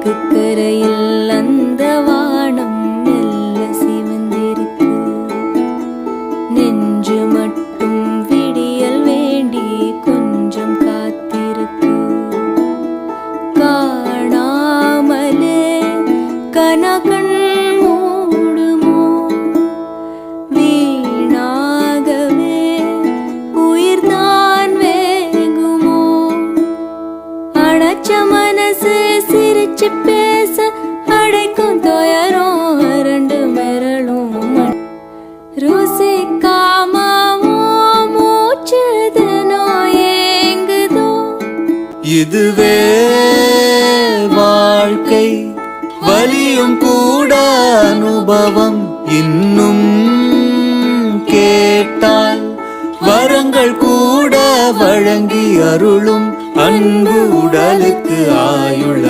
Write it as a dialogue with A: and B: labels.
A: மேற்கு கரையில் அந்த வானம் மெல்ல சிவந்திருக்கு. நெஞ்சு மட்டும் விடியல் வேண்டி கொஞ்சம் காத்திருக்கு. காணாமலே கனகண் மூடுமோ, வீணாகவே உயிர்தான் வேகுமோ. அடைச்ச மனசு சிரிச்சு பேச அடைக்கும் துயரம் அரண்டு மிரளும். ருசிக்காமோ மூச்சு தினோ ஏங்குதோ.
B: இதுவே வாழ்க்கை, வலியும் கூட அனுபவம். இன்னும் கேட்டால் வரங்கள் கூட வழங்கி அருளும். அன்பு உடலுக்கு ஆயுள்